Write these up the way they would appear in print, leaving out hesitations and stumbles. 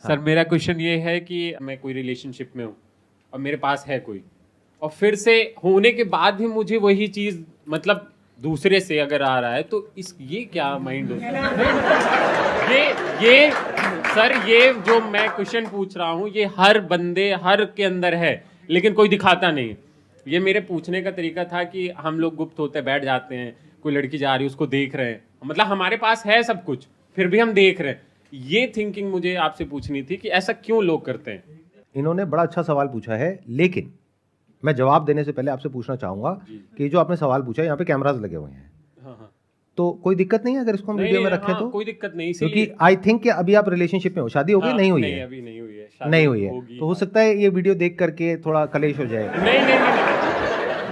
Sir मेरा question ये है कि मैं कोई रिलेशनशिप में हूँ और मेरे पास है कोई, और फिर से होने के बाद भी मुझे वही चीज मतलब दूसरे से अगर आ रहा है तो ये क्या माइंड होता है? ये सर ये जो मैं क्वेश्चन पूछ रहा हूँ ये हर बंदे हर के अंदर है, लेकिन कोई दिखाता नहीं। ये मेरे पूछने का तरीका था कि हम लोग गुप्त होते बैठ जाते हैं, कोई लड़की जा रही है उसको देख रहे हैं, मतलब हमारे पास है सब कुछ फिर भी हम देख रहे हैं। ये थिंकिंग मुझे आपसे पूछनी थी कि ऐसा क्यों लोग करते हैं। इन्होंने बड़ा अच्छा सवाल पूछा है, लेकिन मैं जवाब देने से पहले आपसे पूछना चाहूंगा कि जो आपने सवाल पूछा, यहाँ पे कैमरास लगे हुए हैं, हाँ। तो कोई दिक्कत नहीं है अगर इसको हम वीडियो में रखें? तो कोई दिक्कत नहीं, क्योंकि आई थिंक कि अभी आप रिलेशनशिप में हो, शादी हो गई? नहीं हुई है? अभी नहीं हुई है, नहीं हुई है, तो हो सकता है ये वीडियो देख करके थोड़ा कलेश हो जाए। नहीं,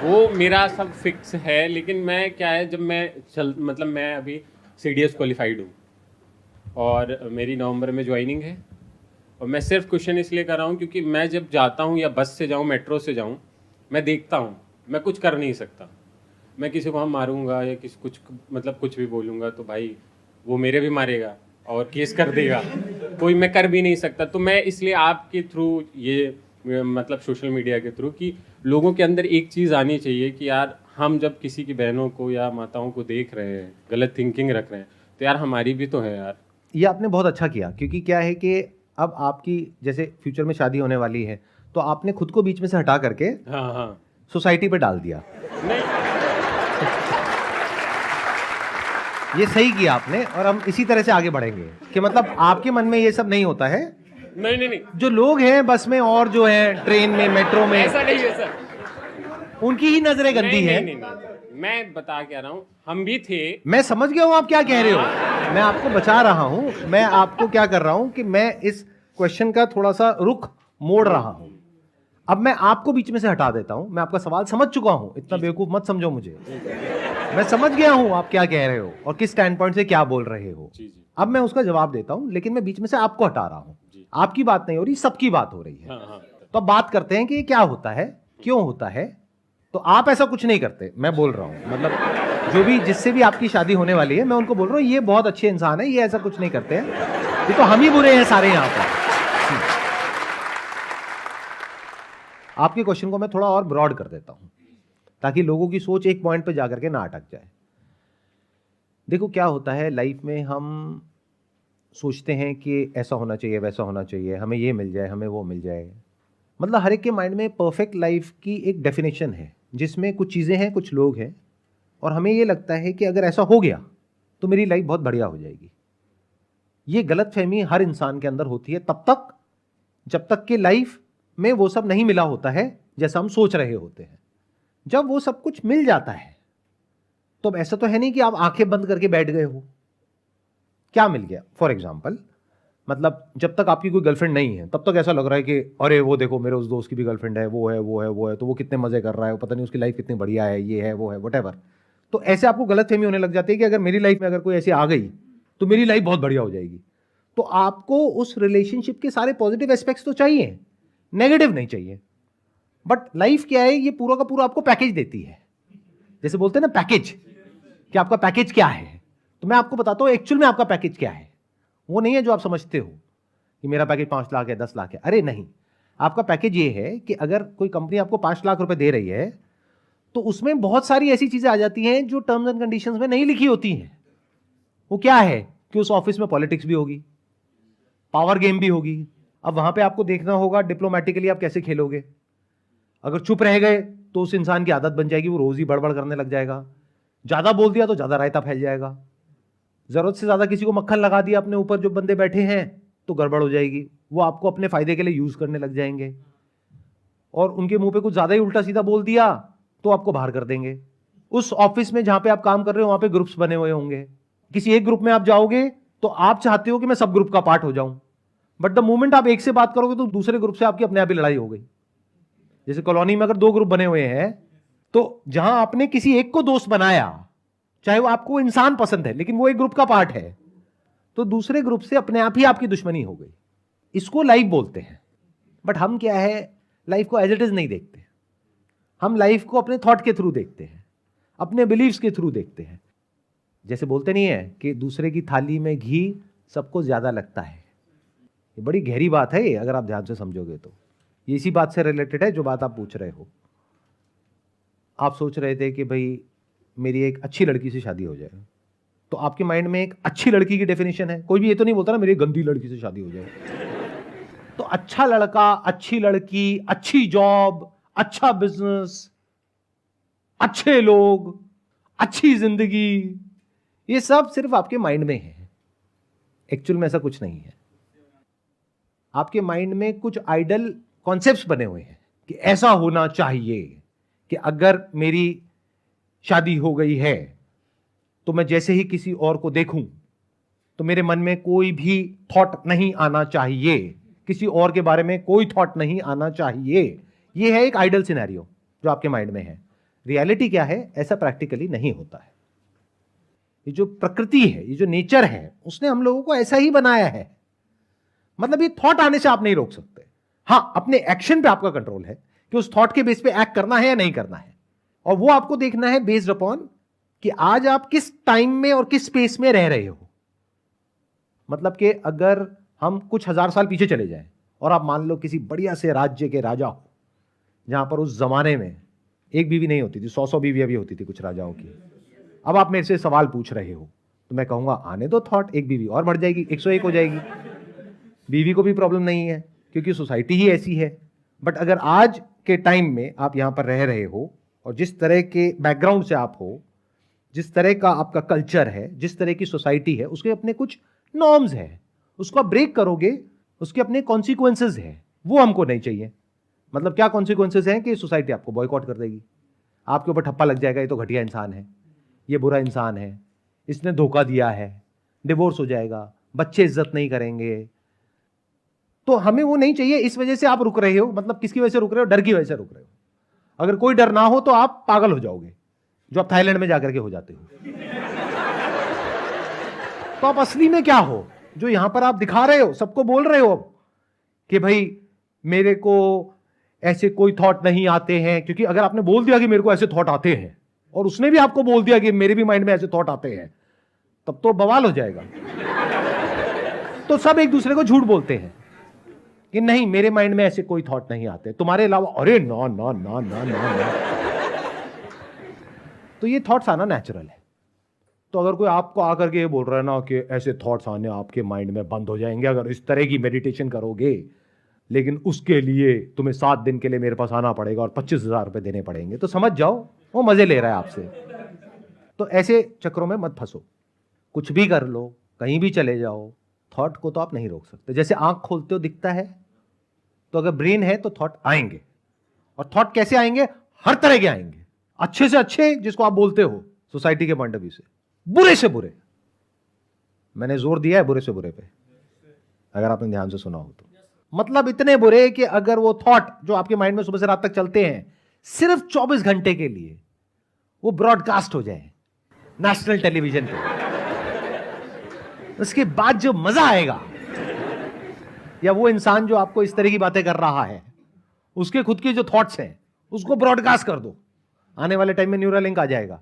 वो मेरा सब फिक्स है, लेकिन मैं क्या है जब मैं मैं अभी CDS क्वालिफाइड हूँ और मेरी नवंबर में ज्वाइनिंग है, और मैं सिर्फ क्वेश्चन इसलिए कर रहा हूँ क्योंकि मैं जब जाता हूँ या बस से जाऊँ मेट्रो से जाऊँ, मैं देखता हूँ मैं कुछ कर नहीं सकता। मैं किसी को हम मारूंगा या कुछ भी बोलूँगा तो भाई वो मेरे भी मारेगा और केस कर देगा, कोई मैं कर भी नहीं सकता। तो मैं इसलिए आपके थ्रू ये मतलब सोशल मीडिया के थ्रू कि लोगों के अंदर एक चीज़ आनी चाहिए कि यार हम जब किसी की बहनों को या माताओं को देख रहे हैं, गलत थिंकिंग रख रहे हैं, तो यार हमारी भी तो है यार। ये आपने बहुत अच्छा किया, क्योंकि क्या है कि अब आपकी जैसे फ्यूचर में शादी होने वाली है, तो आपने खुद को बीच में से हटा करके हाँ सोसाइटी पे डाल दिया। नहीं ये सही किया आपने, और हम इसी तरह से आगे बढ़ेंगे कि मतलब आपके मन में ये सब नहीं होता है। नहीं जो लोग हैं बस में और जो है ट्रेन में, मेट्रो में, ऐसा नहीं है सर, उनकी ही नजरें गंदी है। नहीं, मैं बता क्या रहा हूँ, हम भी थे। मैं समझ गया हूं आप क्या कह रहे हो, मैं आपको बचा रहा हूं। मैं आपको क्या कर रहा हूं कि मैं इस क्वेश्चन का थोड़ा सा रुख मोड़ रहा हूं। अब मैं आपको बीच में से हटा देता हूं। मैं आपका सवाल समझ चुका हूं, इतना बेवकूफ मत समझो मुझे। मैं समझ गया हूं आप क्या कह रहे हो और किस स्टैंड पॉइंट से क्या बोल रहे हो। अब मैं उसका जवाब देता हूं, लेकिन मैं बीच में से आपको हटा रहा हूं। आपकी बात नहीं हो रही, सबकी बात हो रही है। तो अब बात करते हैं कि ये क्या होता है, क्यों होता है। तो आप ऐसा कुछ नहीं करते, मैं बोल रहा हूं, मतलब जो भी जिससे भी आपकी शादी होने वाली है, मैं उनको बोल रहा हूं ये बहुत अच्छे इंसान है, ये ऐसा कुछ नहीं करते हैं। ये तो हम ही बुरे हैं सारे यहां पर। आपके क्वेश्चन को मैं थोड़ा और ब्रॉड कर देता हूं, ताकि लोगों की सोच एक पॉइंट पे जाकर के ना अटक जाए। देखो क्या होता है, लाइफ में हम सोचते हैं कि ऐसा होना चाहिए, वैसा होना चाहिए, हमें ये मिल जाए, हमें वो मिल जाए। मतलब हर एक के माइंड में परफेक्ट लाइफ की एक डेफिनेशन है, जिसमें कुछ चीज़ें हैं, कुछ लोग हैं, और हमें ये लगता है कि अगर ऐसा हो गया तो मेरी लाइफ बहुत बढ़िया हो जाएगी। ये गलतफहमी हर इंसान के अंदर होती है तब तक जब तक कि लाइफ में वो सब नहीं मिला होता है जैसा हम सोच रहे होते हैं। जब वो सब कुछ मिल जाता है तो अब ऐसा तो है नहीं कि आप आंखें बंद करके बैठ गए हो। क्या मिल गया? फॉर एग्जाम्पल, मतलब जब तक आपकी कोई गर्लफ्रेंड नहीं है तब तक ऐसा लग रहा है कि अरे वो देखो मेरे उस दोस्त की भी गर्लफ्रेंड है, वो है, तो वो कितने मजे कर रहा है, पता नहीं उसकी लाइफ कितनी बढ़िया है, ये है, वो है, वटेवर। तो ऐसे आपको गलतफहमी होने लग जाती है कि अगर मेरी लाइफ में अगर कोई ऐसी आ गई तो मेरी लाइफ बहुत बढ़िया हो जाएगी। तो आपको उस रिलेशनशिप के सारे पॉजिटिव एस्पेक्ट्स तो चाहिए, नेगेटिव नहीं चाहिए। बट लाइफ क्या है, ये पूरा का पूरा आपको पैकेज देती है। जैसे बोलते हैं ना पैकेज, कि आपका पैकेज क्या है। तो मैं आपको बताता हूं एक्चुअल में आपका पैकेज क्या है। वो नहीं है जो आप समझते हो कि मेरा पैकेज 5 लाख है, 10 लाख है। अरे नहीं, आपका पैकेज ये है कि अगर कोई कंपनी आपको 5 लाख रुपए दे रही है तो उसमें बहुत सारी ऐसी चीजें आ जाती हैं जो टर्म्स एंड कंडीशंस में नहीं लिखी होती हैं। वो क्या है कि उस ऑफिस में पॉलिटिक्स भी होगी, पावर गेम भी होगी। अब वहां पे आपको देखना होगा डिप्लोमेटिकली आप कैसे खेलोगे। अगर चुप रह गए तो उस इंसान की आदत बन जाएगी, वो रोज ही बड़बड़ करने लग जाएगा। ज्यादा बोल दिया तो ज्यादा रायता फैल जाएगा। जरूरत से ज्यादा किसी को मक्खन लगा दिया अपने ऊपर जो बंदे बैठे हैं तो गड़बड़ हो जाएगी। वो आपको अपने फायदे के लिए यूज करने लग जाएंगे, और उनके मुंह पे कुछ ज्यादा ही उल्टा सीधा बोल दिया तो आपको बाहर कर देंगे। उस ऑफिस में जहां पे आप काम कर रहे हो वहां पे ग्रुप्स बने हुए होंगे। किसी एक ग्रुप में आप जाओगे तो आप चाहते हो कि मैं सब ग्रुप का पार्ट हो जाऊं, बट द मोमेंट आप एक से बात करोगे तो दूसरे ग्रुप से आपकी अपने आप ही लड़ाई हो गई। जैसे कॉलोनी में अगर 2 ग्रुप बने हुए हैं, तो जहां आपने किसी एक को दोस्त बनाया, चाहे वो आपको इंसान पसंद है लेकिन वो एक ग्रुप का पार्ट है, तो दूसरे ग्रुप से अपने आप ही आपकी दुश्मनी हो गई। इसको लाइफ बोलते हैं। बट हम क्या है, लाइफ को एज इट इज नहीं देखते। हम लाइफ को अपने थॉट के थ्रू देखते हैं, अपने बिलीव्स के थ्रू देखते हैं। जैसे बोलते नहीं है कि दूसरे की थाली में घी सबको ज्यादा लगता है। ये बड़ी गहरी बात है ये, अगर आप ध्यान से समझोगे तो ये इसी बात से रिलेटेड है जो बात आप पूछ रहे हो। आप सोच रहे थे कि भाई मेरी एक अच्छी लड़की से शादी हो जाए, तो आपके माइंड में एक अच्छी लड़की की डेफिनेशन है। कोई भी ये तो नहीं बोलता ना मेरी गंदी लड़की से शादी हो जाए। तो अच्छा लड़का, अच्छी लड़की, अच्छी जॉब, अच्छा बिजनेस, अच्छे लोग, अच्छी जिंदगी, ये सब सिर्फ आपके माइंड में है। एक्चुअल में ऐसा कुछ नहीं है। आपके माइंड में कुछ आइडल कॉन्सेप्ट्स बने हुए हैं कि ऐसा होना चाहिए कि अगर मेरी शादी हो गई है तो मैं जैसे ही किसी और को देखूं तो मेरे मन में कोई भी थॉट नहीं आना चाहिए, किसी और के बारे में कोई थॉट नहीं आना चाहिए। यह है एक आइडल सिनेरियो जो आपके माइंड में है। रियलिटी क्या है? ऐसा प्रैक्टिकली नहीं होता है। ये जो प्रकृति है, ये जो नेचर है, उसने हम लोगों को ऐसा ही बनाया है। मतलब ये थॉट आने से आप नहीं रोक सकते। हां, अपने एक्शन पे आपका कंट्रोल है कि उस थॉट के बेस पे एक्ट करना है या नहीं करना है, और वो आपको देखना है बेस्ड अपॉन कि आज आप किस टाइम में और किस स्पेस में रह रहे हो। मतलब कि अगर हम कुछ हजार साल पीछे चले जाएं और आप मान लो किसी बढ़िया से राज्य के राजा हो, जहां पर उस जमाने में एक बीवी नहीं होती थी, 100 बीवियां भी होती थी कुछ राजाओं की। अब आप मेरे से सवाल पूछ रहे हो तो मैं कहूंगा आने दो थॉट, एक बीवी और बढ़ जाएगी, 101 हो जाएगी। बीवी को भी प्रॉब्लम नहीं है क्योंकि सोसाइटी ही ऐसी है। बट अगर आज के टाइम में आप यहां पर रह रहे हो और जिस तरह के बैकग्राउंड से आप हो, जिस तरह का आपका कल्चर है, जिस तरह की सोसाइटी है, उसके अपने कुछ नॉर्म्स है, उसको आप ब्रेक करोगे, उसके अपने कॉन्सिक्वेंसेज है, वो हमको नहीं चाहिए। मतलब क्या कॉन्सिक्वेंसेज हैं कि सोसाइटी आपको बॉयकॉट कर देगी, आपके ऊपर ठप्पा लग जाएगा, ये तो घटिया इंसान है, ये बुरा इंसान है, इसने धोखा दिया है, डिवोर्स हो जाएगा, बच्चे इज्जत नहीं करेंगे। तो हमें वो नहीं चाहिए। इस वजह से आप रुक रहे हो। मतलब किसकी वजह से रुक रहे हो? डर की वजह से रुक रहे हो। अगर कोई डर ना हो तो आप पागल हो जाओगे, जो आप थाईलैंड में जाकर के हो जाते हो। तो आप असली में क्या हो? जो यहां पर आप दिखा रहे हो, सबको बोल रहे हो कि भाई मेरे को ऐसे कोई थॉट नहीं आते हैं। क्योंकि अगर आपने बोल दिया कि मेरे को ऐसे थॉट आते हैं और उसने भी आपको बोल दिया कि मेरे भी माइंड में ऐसे थॉट आते हैं, तब तो बवाल हो जाएगा। तो सब एक दूसरे को झूठ बोलते हैं कि नहीं मेरे माइंड में ऐसे कोई थॉट नहीं आते तुम्हारे अलावा। अरे ना ना ना ना ना ना। तो ये थॉट्स आना नेचुरल है। तो अगर कोई आपको आकर के ये बोल रहा है ना कि ऐसे थॉट्स आने आपके माइंड में बंद हो जाएंगे अगर इस तरह की मेडिटेशन करोगे, लेकिन उसके लिए तुम्हें 7 दिन के लिए मेरे पास आना पड़ेगा और 25,000 रुपए देने पड़ेंगे, तो समझ जाओ वो मजे ले रहा है आपसे। तो ऐसे चक्रों में मत फंसो। कुछ भी कर लो, कहीं भी चले जाओ, थॉट को तो आप नहीं रोक सकते। जैसे आंख खोलते हो दिखता है, तो अगर ब्रेन है तो थॉट आएंगे। और थॉट कैसे आएंगे? हर तरह के आएंगे। अच्छे से अच्छे, जिसको आप बोलते हो सोसाइटी के पॉइंट ऑफ व्यू से, बुरे से बुरे। मैंने जोर दिया है बुरे से बुरे पे, अगर आपने ध्यान से सुना हो तो। मतलब इतने बुरे कि अगर वो थॉट जो आपके माइंड में सुबह से रात तक चलते हैं, सिर्फ 24 घंटे के लिए वो ब्रॉडकास्ट हो जाए नेशनल टेलीविजन पे, उसके बाद जो मजा आएगा, या वो इंसान जो आपको इस तरह की बातें कर रहा है उसके खुद के जो थॉट्स हैं उसको ब्रॉडकास्ट कर दो। आने वाले टाइम में न्यूरल लिंक आ जाएगा,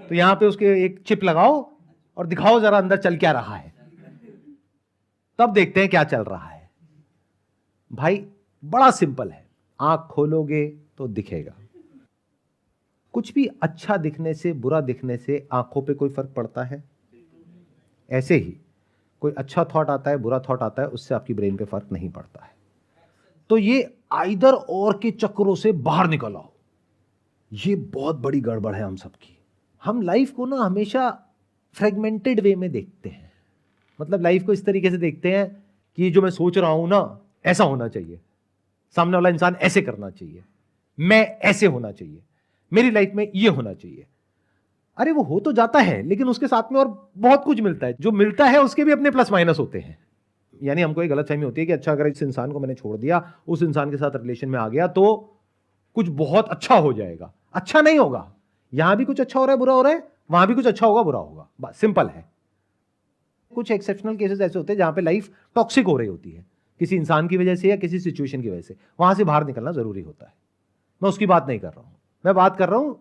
तो यहां पे उसके एक चिप लगाओ और दिखाओ जरा अंदर चल क्या रहा है, तब देखते हैं क्या चल रहा है। भाई बड़ा सिंपल है, आंख खोलोगे तो दिखेगा। कुछ भी अच्छा दिखने से, बुरा दिखने से आंखों पे कोई फर्क पड़ता है? ऐसे ही कोई अच्छा थॉट आता है, बुरा थॉट आता है, उससे आपकी ब्रेन पे फर्क नहीं पड़ता है। तो ये आइदर और के चक्रों से बाहर निकल आओ। ये बहुत बड़ी गड़बड़ है हम सबकी। हम लाइफ को ना हमेशा फ्रेगमेंटेड वे में देखते हैं। मतलब लाइफ को इस तरीके से देखते हैं कि जो मैं सोच रहा हूं ना ऐसा होना चाहिए, सामने वाला इंसान ऐसे करना चाहिए, मैं ऐसे होना चाहिए, मेरी लाइफ में ये होना चाहिए। अरे वो हो तो जाता है, लेकिन उसके साथ में और बहुत कुछ मिलता है। जो मिलता है उसके भी अपने प्लस माइनस होते हैं। यानी हमको एक गलतफहमी होती है कि अच्छा अगर इस इंसान को मैंने छोड़ दिया, उस इंसान के साथ रिलेशन में आ गया तो कुछ बहुत अच्छा हो जाएगा। अच्छा नहीं होगा। यहां भी कुछ अच्छा हो रहा है, बुरा हो रहा है, वहां भी कुछ अच्छा होगा, बुरा होगा। बस सिंपल है। कुछ एक्सेप्शनल केसेस ऐसे होते हैं जहां पे लाइफ टॉक्सिक हो रही होती है, किसी इंसान की वजह से या किसी सिचुएशन की वजह से। वहां से बाहर निकलना जरूरी होता है। मैं उसकी बात नहीं कर रहा हूं, मैं बात कर रहा हूं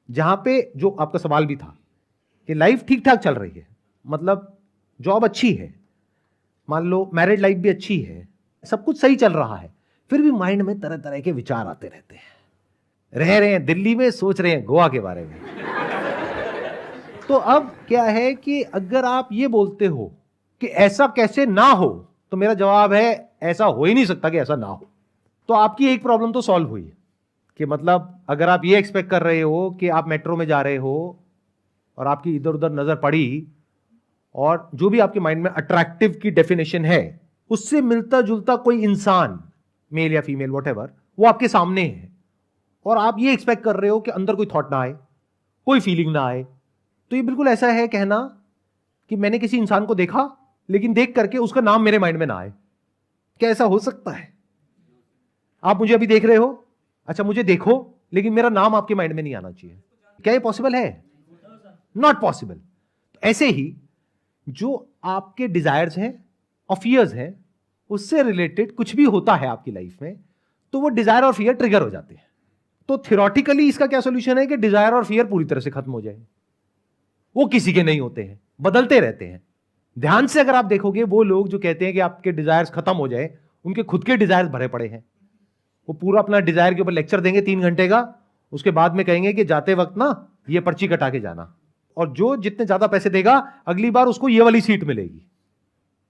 जहां पे जो आपका सवाल भी था कि लाइफ ठीक ठाक चल रही है, मतलब जॉब अच्छी है, मान लो मैरिड लाइफ भी अच्छी है, सब कुछ सही चल रहा है, फिर भी माइंड में तरह तरह के विचार आते रहते हैं। रह रहे हैं दिल्ली में, सोच रहे हैं गोवा के बारे में। तो अब क्या है कि अगर आप ये बोलते हो कि ऐसा कैसे ना हो, तो मेरा जवाब है ऐसा हो ही नहीं सकता कि ऐसा ना हो। तो आपकी एक प्रॉब्लम तो सॉल्व हुई कि मतलब अगर आप ये एक्सपेक्ट कर रहे हो कि आप मेट्रो में जा रहे हो और आपकी इधर उधर नजर पड़ी और जो भी आपके माइंड में अट्रैक्टिव की डेफिनेशन है उससे मिलता जुलता कोई इंसान, मेल या फीमेल व्हाटएवर, वो आपके सामने है और आप ये एक्सपेक्ट कर रहे हो कि अंदर कोई थॉट ना आए, कोई फीलिंग ना आए, तो ये बिल्कुल ऐसा है कहना कि मैंने किसी इंसान को देखा लेकिन देख करके उसका नाम मेरे माइंड में ना आए। क्या ऐसा हो सकता है? आप मुझे अभी देख रहे हो, अच्छा मुझे देखो, लेकिन मेरा नाम आपके माइंड में नहीं आना चाहिए। क्या ये पॉसिबल है? Not possible. ऐसे ही जो आपके डिजायर्स हैं और फियर्स हैं, उससे रिलेटेड कुछ भी होता है आपकी लाइफ में, तो वो डिजायर और फियर ट्रिगर हो जाते हैं। तो थियोरेटिकली इसका क्या सॉल्यूशन है कि डिजायर और फियर पूरी तरह से खत्म हो जाए। वो किसी के नहीं होते हैं, बदलते रहते हैं। ध्यान से अगर आप देखोगे, वो लोग जो कहते हैं कि आपके डिजायर्स खत्म हो जाए, उनके खुद के डिजायर्स भरे पड़े हैं। वो पूरा अपना डिजायर के ऊपर लेक्चर देंगे 3 घंटे का, उसके बाद में कहेंगे कि जाते वक्त ना ये पर्ची कटा के जाना, और जो जितने ज्यादा पैसे देगा अगली बार उसको ये वाली सीट मिलेगी,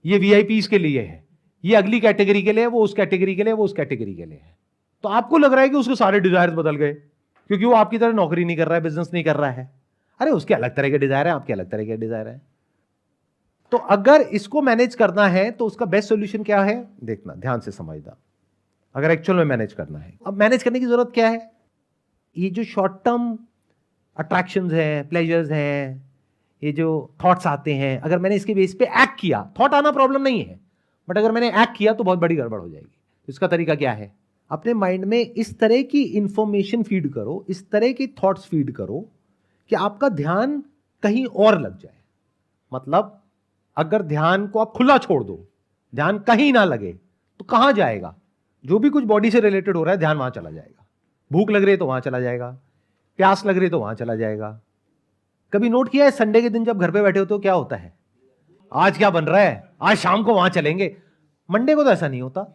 ये वीआईपीज के लिए है, ये अगली कैटेगरी के लिए, वो उस कैटेगरी के लिए, वो उस कैटेगरी के लिए है। तो आपको लग रहा है कि उसके सारे डिजायर्स बदल गए क्योंकि वो आपकी तरह नौकरी नहीं कर रहा है, बिजनेस नहीं कर रहा है। अरे उसके अलग तरह के डिजायर है, आपके अलग तरह के डिजायर है। तो अगर इसको मैनेज करना है तो उसका बेस्ट सॉल्यूशन क्या है, देखना, ध्यान से समझना। अगर एक्चुअल में मैनेज करना है, अब मैनेज करने की जरूरत क्या है? ये जो शॉर्ट टर्म अट्रैक्शंस हैं, प्लेजर्स हैं, ये जो थॉट्स आते हैं, अगर मैंने इसके बेस पे एक्ट किया, थॉट आना प्रॉब्लम नहीं है, बट अगर मैंने एक्ट किया तो बहुत बड़ी गड़बड़ हो जाएगी। इसका तरीका क्या है? अपने माइंड में इस तरह की इंफॉर्मेशन फीड करो, इस तरह की थॉट्स फीड करो कि आपका ध्यान कहीं और लग जाए। मतलब अगर ध्यान को आप खुला छोड़ दो, ध्यान कहीं ना लगे, तो कहां जाएगा? जो भी कुछ बॉडी से रिलेटेड हो रहा है, ध्यान वहां चला जाएगा। भूख लग रही है तो वहां चला जाएगा, प्यास लग रही है तो वहां चला जाएगा। कभी नोट किया है संडे के दिन जब घर पे बैठे होते हो क्या होता है? आज क्या बन रहा है, आज शाम को वहां चलेंगे। मंडे को तो ऐसा नहीं होता।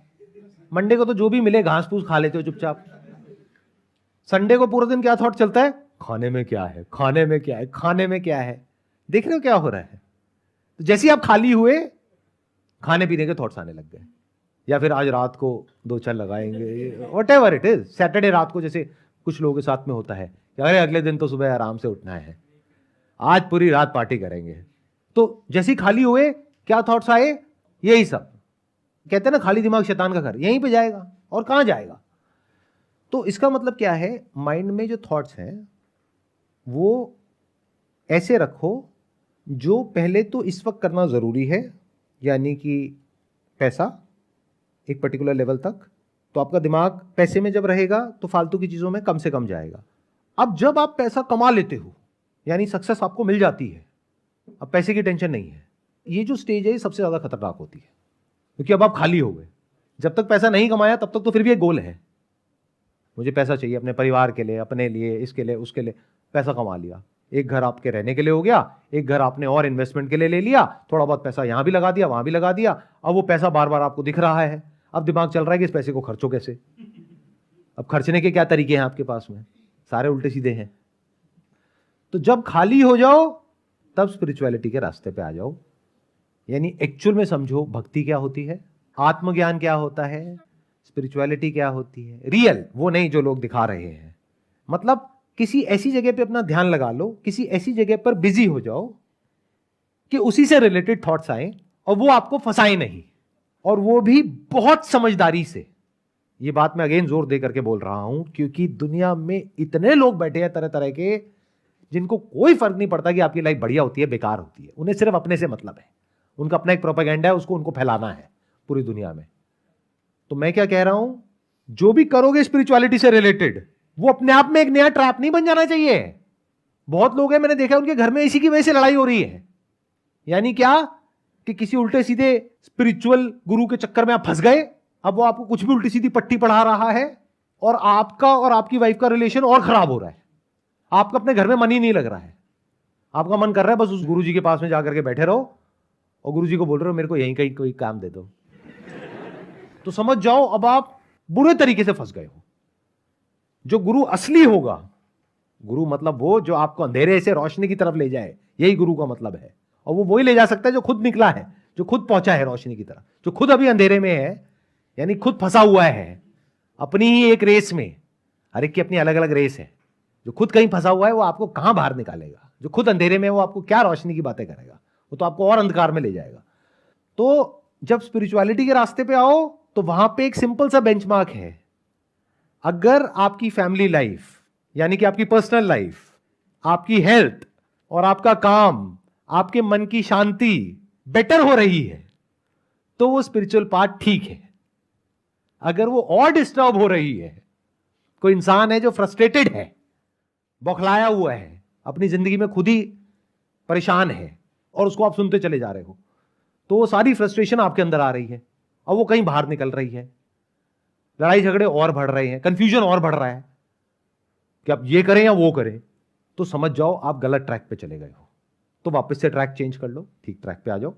मंडे को तो जो भी मिले घास फूस खा लेते हो चुपचाप। संडे को पूरा दिन क्या थॉट चलता है? खाने में क्या है, खाने में क्या है, खाने में क्या है। देख रहे हो क्या हो रहा है? तो जैसे ही आप खाली हुए, खाने पीने के थॉट्स आने लग गए, या फिर आज रात को 2 चल लगाएंगे, व्हाटएवर इट इज। सैटरडे रात को जैसे कुछ लोगों के साथ में होता है कि अरे अगले दिन तो सुबह आराम से उठना है, आज पूरी रात पार्टी करेंगे। तो जैसे ही खाली हुए, क्या थॉट्स आए? यही सब। कहते हैं ना, खाली दिमाग शैतान का घर, यहीं पे जाएगा और कहां जाएगा। तो इसका मतलब क्या है? माइंड में जो थॉट्स हैं वो ऐसे रखो, जो पहले तो इस वक्त करना जरूरी है, यानी कि पैसा एक पर्टिकुलर लेवल तक, तो आपका दिमाग पैसे में जब रहेगा तो फालतू की चीजों में कम से कम जाएगा। अब जब आप पैसा कमा लेते हो, यानी सक्सेस आपको मिल जाती है, अब पैसे की टेंशन नहीं है, ये जो स्टेज है ये सबसे ज्यादा खतरनाक होती है, क्योंकि अब आप खाली हो गए। जब तक पैसा नहीं कमाया तब तक तो फिर भी एक गोल है, मुझे पैसा चाहिए अपने परिवार के लिए, अपने लिए, इसके लिए, उसके लिए। पैसा कमा लिया, एक घर आपके रहने के लिए हो गया, एक घर आपने और इन्वेस्टमेंट के लिए ले लिया, थोड़ा बहुत पैसा यहां भी लगा दिया, वहां भी लगा दिया। अब वो पैसा बार बार आपको दिख रहा है, अब दिमाग चल रहा है कि इस पैसे को खर्चो कैसे। अब खर्चने के क्या तरीके हैं आपके पास में? सारे उल्टे सीधे हैं। तो जब खाली हो जाओ तब स्पिरिचुअलिटी के रास्ते पे आ जाओ, यानी एक्चुअल में समझो भक्ति क्या होती है, आत्मज्ञान क्या होता है, स्पिरिचुअलिटी क्या होती है, रियल, वो नहीं जो लोग दिखा रहे हैं। मतलब किसी ऐसी जगह पे अपना ध्यान लगा लो, किसी ऐसी जगह पर बिजी हो जाओ कि उसी से रिलेटेड थॉट्स आए और वो आपको फंसाए नहीं, और वो भी बहुत समझदारी से। ये बात मैं अगेन जोर दे करके बोल रहा हूं क्योंकि दुनिया में इतने लोग बैठे हैं तरह तरह के, जिनको कोई फर्क नहीं पड़ता कि आपकी लाइफ बढ़िया होती है बेकार होती है, उन्हें सिर्फ अपने से मतलब है, उनका अपना एक प्रोपेगेंडा है, उसको उनको फैलाना है पूरी दुनिया में। तो मैं क्या कह रहा हूं, जो भी करोगे स्पिरिचुअलिटी से रिलेटेड, वो अपने आप में एक नया ट्रैप नहीं बन जाना चाहिए। बहुत लोग हैं, मैंने देखा उनके घर में इसी की वजह से लड़ाई हो रही है। यानी क्या कि किसी उल्टे सीधे स्पिरिचुअल गुरु के चक्कर में आप फंस गए, अब वो आपको कुछ भी उल्टी सीधी पट्टी पढ़ा रहा है और आपका और आपकी वाइफ का रिलेशन और खराब हो रहा है। आपका अपने घर में मन ही नहीं लग रहा है, आपका मन कर रहा है बस उस गुरु जी के पास में जाकर के बैठे रहो और गुरुजी को बोल रहे हो मेरे को यहीं कहीं कोई काम दे दो, तो समझ जाओ अब आप बुरे तरीके से फंस गए हो। जो गुरु असली होगा, गुरु मतलब वो जो आपको अंधेरे से रोशनी की तरफ ले जाए, यही गुरु का मतलब है। और वो वही ले जा सकता है जो खुद निकला है, जो खुद पहुंचा है रोशनी की तरफ। जो खुद अभी अंधेरे में है, यानी खुद फंसा हुआ है अपनी ही एक रेस में, हर एक की अपनी अलग अलग रेस है। जो खुद कहीं फंसा हुआ है वो आपको कहां बाहर निकालेगा, जो खुद अंधेरे में है वो आपको क्या रोशनी की बातें करेगा, वो तो आपको और अंधकार में ले जाएगा। तो जब स्पिरिचुअलिटी के रास्ते पे आओ तो वहां पे एक सिंपल सा बेंचमार्क है। अगर आपकी फैमिली लाइफ, यानी कि आपकी पर्सनल लाइफ, आपकी हेल्थ और आपका काम, आपके मन की शांति बेटर हो रही है, तो वो स्पिरिचुअल पार्ट ठीक है। अगर वो और डिस्टर्ब हो रही है, कोई इंसान है जो फ्रस्ट्रेटेड है, बौखलाया हुआ है, अपनी जिंदगी में खुद ही परेशान है और उसको आप सुनते चले जा रहे हो, तो वो सारी फ्रस्ट्रेशन आपके अंदर आ रही है और वो कहीं बाहर निकल रही है। लड़ाई झगड़े और बढ़ रहे हैं, कंफ्यूजन और बढ़ रहा है कि आप ये करें या वो करें, तो समझ जाओ आप गलत ट्रैक पे चले गए हो। तो वापस से ट्रैक चेंज कर लो, ठीक ट्रैक पे आ जाओ।